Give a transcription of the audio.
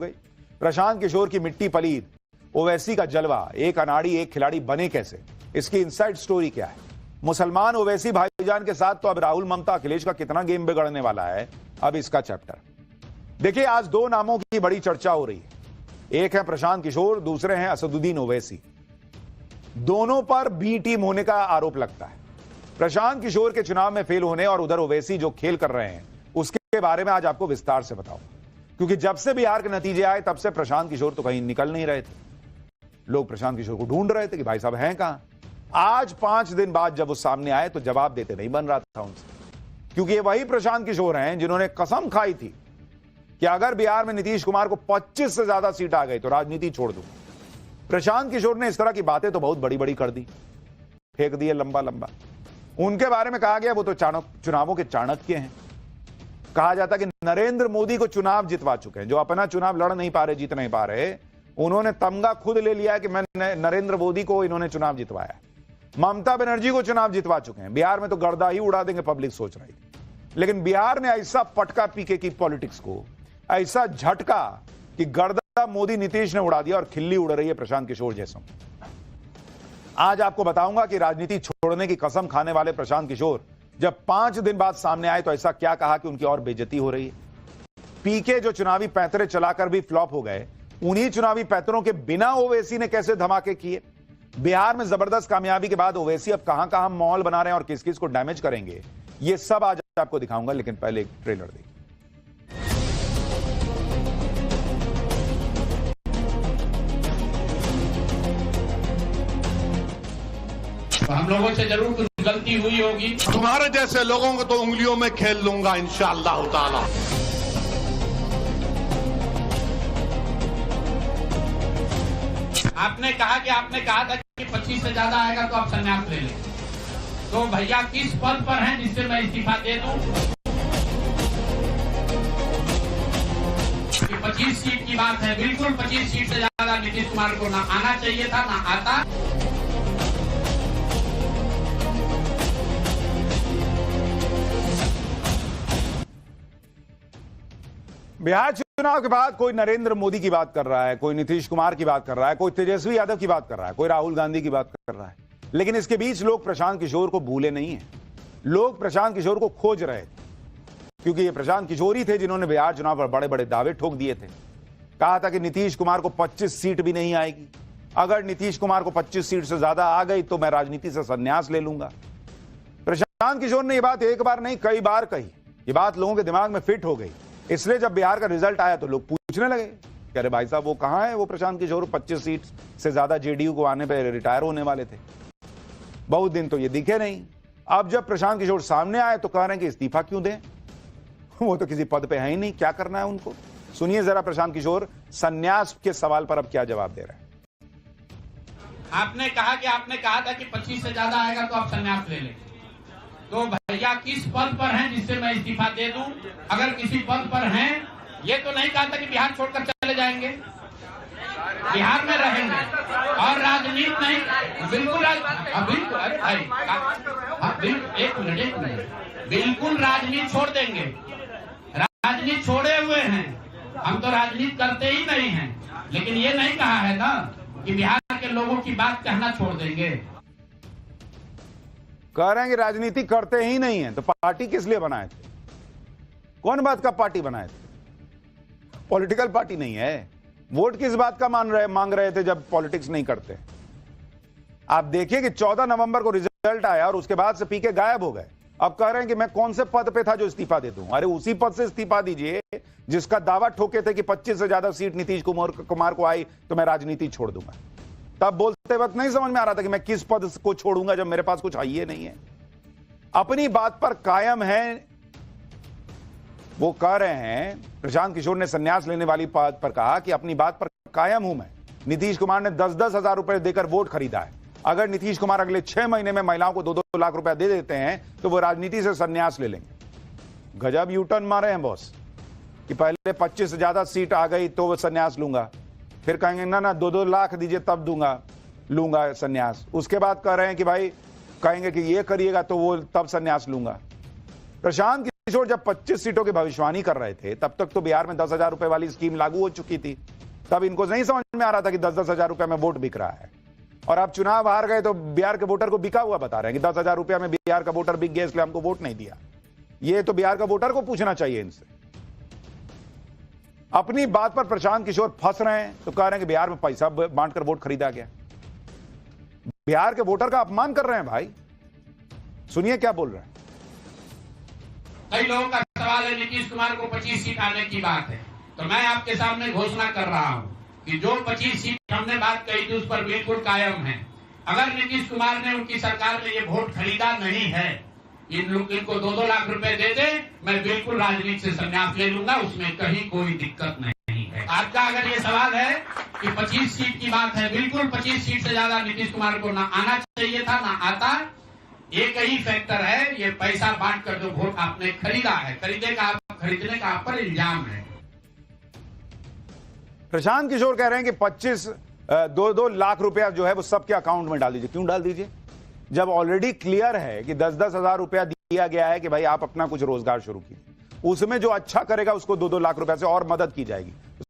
गई। प्रशांत किशोर की मिट्टी पलीद, ओवैसी का जलवा, एक अनाड़ी एक खिलाड़ी बने कैसे, इसकी इनसाइड स्टोरी क्या है? मुसलमान ओवैसी भाईजान के साथ तो अब राहुल ममता अखिलेश का कितना गेम बिगड़ने वाला है, अब इसका चैप्टर देखिए। आज दो नामों की बड़ी चर्चा हो रही है, एक है प्रशांत किशोर, दूसरे हैं असदुद्दीन ओवैसी। दोनों पर बी टीम होने का आरोप लगता है। प्रशांत किशोर के चुनाव में फेल होने और उधर ओवैसी जो खेल कर रहे हैं उसके बारे में आज आपको विस्तार से बताऊं, क्योंकि जब से बिहार के नतीजे आए तब से प्रशांत किशोर तो कहीं निकल नहीं रहे थे। लोग प्रशांत किशोर को ढूंढ रहे थे कि भाई साहब हैं कहां। आज 5 दिन बाद जब वो सामने आए तो जवाब देते नहीं बन रहा था उनसे, क्योंकि ये वही प्रशांत किशोर हैं जिन्होंने कसम खाई थी कि अगर बिहार में नीतीश कुमार को 25 से ज्यादा सीट आ गई तो राजनीति छोड़ दूंगा। प्रशांत किशोर ने इस तरह की बातें तो बहुत बड़ी बड़ी कर दी, फेंक दिए लंबा लंबा। उनके बारे में कहा गया वो तो चुनावों के चाणक्य हैं। कहा जाता कि नरेंद्र मोदी को चुनाव जितवा चुके हैं, जो अपना चुनाव लड़ नहीं पा रहे, जीत नहीं पा रहे, उन्होंने तमगा खुद ले लिया है कि मैं नरेंद्र मोदी को इन्होंने चुनाव जितवाया। ममता बनर्जी को चुनाव जितवा चुके हैं। बिहार में तो गर्दा ही उड़ा देंगे पब्लिक सोच रही थी, लेकिन बिहार ने ऐसा पटका पीके की पॉलिटिक्स को, ऐसा झटका कि गर्दा मोदी नीतीश ने उड़ा दिया और खिल्ली उड़ रही है प्रशांत किशोर जैसों। आज आपको बताऊंगा कि राजनीति छोड़ने की कसम खाने वाले प्रशांत किशोर जब 5 दिन बाद सामने आए तो ऐसा क्या कहा कि उनकी और बेइज्जती हो रही है। पीके जो चुनावी पैंतरे चलाकर भी फ्लॉप हो गए, उन्हीं चुनावी पैंतरों के बिना ओवैसी ने कैसे धमाके किए। बिहार में जबरदस्त कामयाबी के बाद ओवैसी अब कहां कहां माहौल बना रहे हैं और किस किस को डैमेज करेंगे, ये सब आज आपको दिखाऊंगा। लेकिन पहले एक ट्रेलर देखिए। हम लोगों से जरूर कुछ गलती हुई होगी। तुम्हारे जैसे लोगों को तो उंगलियों में खेल लूंगा इंशाअल्लाह ताला। आपने कहा था कि 25 से ज्यादा आएगा तो आप संन्यास ले लें। तो भैया किस पद पर हैं जिससे मैं इस्तीफा दे दूं? 25 सीट की बात है, बिल्कुल 25 सीट से ज्यादा नीतीश कुमार को ना आना चाहिए था, ना आता। बिहार चुनाव के बाद कोई नरेंद्र मोदी की बात कर रहा है, कोई नीतीश कुमार की बात कर रहा है, कोई तेजस्वी यादव की बात कर रहा है, कोई राहुल गांधी की बात कर रहा है, लेकिन इसके बीच लोग प्रशांत किशोर को भूले नहीं हैं। लोग प्रशांत किशोर को खोज रहे थे, क्योंकि ये प्रशांत किशोर ही थे जिन्होंने बिहार चुनाव पर बड़े बड़े दावे ठोक दिए थे। कहा था कि नीतीश कुमार को 25 सीट भी नहीं आएगी, अगर नीतीश कुमार को 25 सीट से ज्यादा आ गई तो मैं राजनीति से संन्यास ले लूंगा। प्रशांत किशोर ने यह बात एक बार नहीं कई बार कही। ये बात लोगों के दिमाग में फिट हो गई, इसलिए जब बिहार का रिजल्ट आया तो लोग पूछने लगे कि अरे भाई साहब वो कहां है वो प्रशांत किशोर, 25 सीट से ज्यादा जेडीयू को आने पर रिटायर होने वाले थे, बहुत दिन तो ये दिखे नहीं। अब जब प्रशांत किशोर सामने आए तो कह रहे हैं कि इस्तीफा क्यों दें, वो तो किसी पद पे है ही नहीं, क्या करना है उनको। सुनिए जरा प्रशांत किशोर संन्यास के सवाल पर अब क्या जवाब दे रहे हैं। आपने कहा था कि 25 से ज्यादा आएगा तो आप संन्यास ले लें। तो भैया किस पद पर हैं जिससे मैं इस्तीफा दे दूं? अगर किसी पद पर हैं, ये तो नहीं कहा था कि बिहार छोड़कर चले जाएंगे, बिहार में रहेंगे और राजनीति नहीं, बिल्कुल एक मिनट, बिल्कुल राजनीति छोड़ देंगे। राजनीति छोड़े हुए हैं, हम तो राजनीति करते ही नहीं हैं, लेकिन ये नहीं कहा है ना कि बिहार के लोगों की बात कहना छोड़ देंगे। कह रहे हैं कि राजनीति करते ही नहीं है, तो पार्टी किस लिए बनाए थे? कौन बात का पार्टी बनाए थे? पॉलिटिकल पार्टी नहीं है। वोट किस बात का मांग रहे थे जब पॉलिटिक्स नहीं करते? आप देखिए कि 14 नवंबर को रिजल्ट आया और उसके बाद से पीके गायब हो गए। अब कह रहे हैं कि मैं कौन से पद पे था जो इस्तीफा दे दूं। अरे उसी पद से इस्तीफा दीजिए जिसका दावा ठोके थे कि 25 से ज्यादा सीट नीतीश कुमार को आई तो मैं राजनीति छोड़ दूंगा। तब बोलते वक्त नहीं समझ में आ रहा था कि मैं किस पद को छोड़ूंगा जब मेरे पास कुछ आइए नहीं है। अपनी बात पर कायम है। वो कह रहे हैं, प्रशांत किशोर ने संन्यास लेने वाली बात पर कहा कि अपनी बात पर कायम हूं मैं। नीतीश कुमार ने 10-10 हजार रुपए देकर वोट खरीदा है। अगर नीतीश कुमार अगले 6 महीने में महिलाओं को 2-2 लाख रुपया दे देते हैं तो वो राजनीति से संन्यास ले लेंगे। गजब यूटर्न मारे हैं बॉस, कि पहले 25 से ज्यादा सीट आ गई तो वो संन्यास लूंगा, फिर कहेंगे ना 2-2 लाख दीजिए तब लूंगा संन्यास। उसके बाद कह रहे हैं कि भाई कहेंगे कि ये करिएगा तो वो तब संन्यास लूंगा। प्रशांत किशोर जब 25 सीटों की भविष्यवाणी कर रहे थे तब तक तो बिहार में 10,000 रुपए वाली स्कीम लागू हो चुकी थी। तब इनको नहीं समझ में आ रहा था कि 10-10 हजार रुपए में वोट बिक रहा है। और अब चुनाव हार गए तो बिहार के वोटर को बिका हुआ बता रहे हैं कि 10,000 रुपया में बिहार का वोटर बिक गया इसलिए हमको वोट नहीं दिया। ये तो बिहार का वोटर को पूछना चाहिए इनसे। अपनी बात पर प्रशांत किशोर फंस रहे हैं तो कह रहे हैं कि बिहार में पैसा बांटकर वोट खरीदा गया। बिहार के वोटर का अपमान कर रहे हैं भाई। सुनिए क्या बोल रहे हैं। कई लोगों का सवाल है नीतीश कुमार को 25 सीट आने की बात है, तो मैं आपके सामने घोषणा कर रहा हूं कि जो 25 सीट हमने बात कही थी उस पर बिल्कुल कायम है। अगर नीतीश कुमार ने उनकी सरकार में ये वोट खरीदा नहीं है, इनको 2-2 लाख रुपए दे दे, मैं बिल्कुल राजनीति से संन्यास ले लूंगा, उसमें कहीं कोई दिक्कत नहीं है। आपका अगर ये सवाल है कि 25 सीट की बात है, बिल्कुल 25 सीट से ज्यादा नीतीश कुमार को ना आना चाहिए था, ना आता। एक ही फैक्टर है, ये पैसा बांट कर जो वोट आपने खरीदा है, खरीदने का आप पर इल्जाम है। प्रशांत किशोर कह रहे हैं कि 2-2 लाख रुपया जो है वो सबके अकाउंट में डाल दीजिए। क्यों डाल दीजिए जब ऑलरेडी क्लियर है कि 10-10 हजार रुपया दिया गया है कि भाई आप अपना कुछ रोजगार शुरू कीजिए, उसमें जो अच्छा करेगा उसको 2-2 लाख रुपया से और मदद की जाएगी।